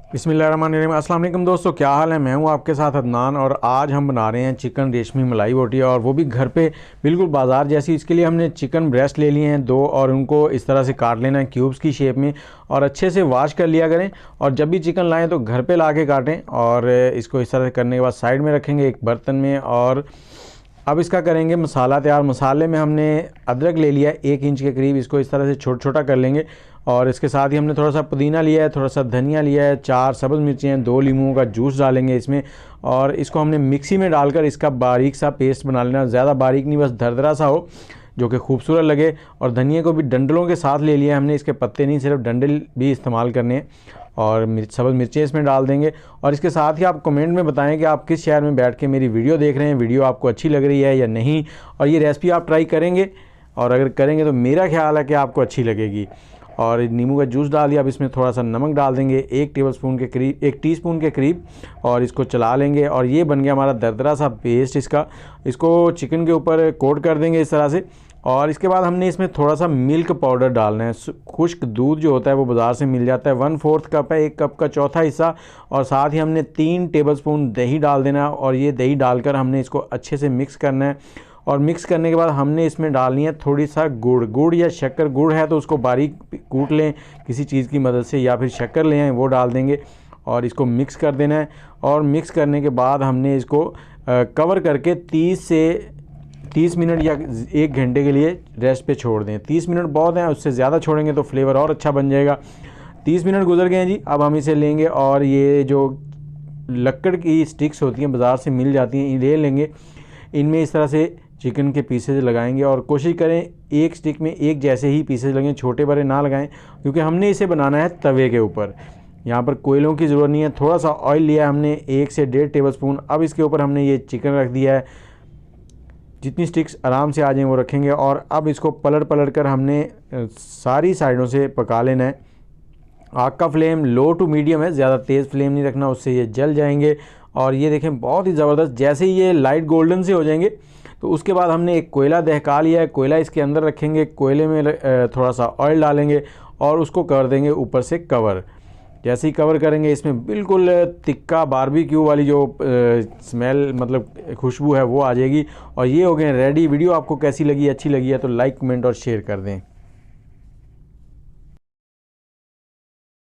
बिस्मिल्लाहिर्रहमानिर्रहीम। अस्सलाम वालेकुम दोस्तों, क्या हाल है। मैं हूं आपके साथ अदनान और आज हम बना रहे हैं चिकन रेशमी मलाई बोटी, और वो भी घर पे बिल्कुल बाज़ार जैसी। इसके लिए हमने चिकन ब्रेस्ट ले लिए हैं 2 और उनको इस तरह से काट लेना है क्यूब्स की शेप में, और अच्छे से वॉश कर लिया करें। और जब भी चिकन लाएँ तो घर पे ला के काटें, और इसको इस तरह से करने के बाद साइड में रखेंगे एक बर्तन में। और अब इसका करेंगे मसाला तैयार। मसाले में हमने अदरक ले लिया 1 इंच के करीब, इसको इस तरह से छोटा छोटा कर लेंगे। और इसके साथ ही हमने थोड़ा सा पुदीना लिया है, थोड़ा सा धनिया लिया है, 4 सब्ज़ मिर्चें हैं, 2 लीमुओं का जूस डालेंगे इसमें। और इसको हमने मिक्सी में डालकर इसका बारीक सा पेस्ट बना लेना। ज़्यादा बारीक नहीं, बस दरदरा सा हो जो कि खूबसूरत लगे। और धनिया को भी डंडलों के साथ ले लिया हमने, इसके पत्ते नहीं, सिर्फ डंडल भी इस्तेमाल करने हैं। और सब्ज़ मिर्चें इसमें डाल देंगे। और इसके साथ ही आप कमेंट में बताएं कि आप किस शहर में बैठ के मेरी वीडियो देख रहे हैं, वीडियो आपको अच्छी लग रही है या नहीं, और ये रेसिपी आप ट्राई करेंगे, और अगर करेंगे तो मेरा ख्याल है कि आपको अच्छी लगेगी। और नींबू का जूस डाल दिया। अब इसमें थोड़ा सा नमक डाल देंगे, 1 टेबलस्पून के करीब, 1 टीस्पून के करीब, और इसको चला लेंगे। और ये बन गया हमारा दरदरा सा पेस्ट इसका। इसको चिकन के ऊपर कोट कर देंगे इस तरह से। और इसके बाद हमने इसमें थोड़ा सा मिल्क पाउडर डालना है। खुश्क दूध जो होता है वो बाज़ार से मिल जाता है, 1/4 कप है, 1 कप का चौथा हिस्सा। और साथ ही हमने 3 टेबलस्पून दही डाल देना है, और ये दही डालकर हमने इसको अच्छे से मिक्स करना है। और मिक्स करने के बाद हमने इसमें डालनी है थोड़ी सा गुड़ या शक्कर। गुड़ है तो उसको बारीक कूट लें किसी चीज़ की मदद से, या फिर शक्कर ले आएँ वो डाल देंगे, और इसको मिक्स कर देना है। और मिक्स करने के बाद हमने इसको कवर करके 30 मिनट या 1 घंटे के लिए रेस्ट पे छोड़ दें। 30 मिनट बहुत हैं, उससे ज़्यादा छोड़ेंगे तो फ्लेवर और अच्छा बन जाएगा। 30 मिनट गुजर गए हैं जी। अब हम इसे लेंगे, और ये जो लक्कड़ की स्टिक्स होती हैं बाज़ार से मिल जाती हैं, ले लेंगे। इनमें इस तरह से चिकन के पीसेज लगाएंगे, और कोशिश करें एक स्टिक में एक जैसे ही पीसेज लगें, छोटे बड़े ना लगाएं, क्योंकि हमने इसे बनाना है तवे के ऊपर। यहाँ पर कोयलों की ज़रूरत नहीं है। थोड़ा सा ऑयल लिया है हमने, 1 से 1.5 टेबलस्पून। अब इसके ऊपर हमने ये चिकन रख दिया है, जितनी स्टिक्स आराम से आ जाएँ वो रखेंगे। और अब इसको पलट कर हमने सारी साइडों से पका लेना है। आग का फ्लेम लो टू मीडियम है, ज़्यादा तेज़ फ्लेम नहीं रखना, उससे ये जल जाएंगे। और ये देखें बहुत ही ज़बरदस्त, जैसे ही ये लाइट गोल्डन से हो जाएंगे तो उसके बाद हमने एक कोयला दहका लिया है, कोयला इसके अंदर रखेंगे। कोयले में थोड़ा सा ऑयल डालेंगे और उसको कर देंगे ऊपर से कवर। जैसे ही कवर करेंगे इसमें बिल्कुल तिक्का बारबेक्यू वाली जो स्मेल, मतलब खुशबू है, वो आ जाएगी। और ये हो गए रेडी। वीडियो आपको कैसी लगी, अच्छी लगी है तो लाइक कमेंट और शेयर कर दें।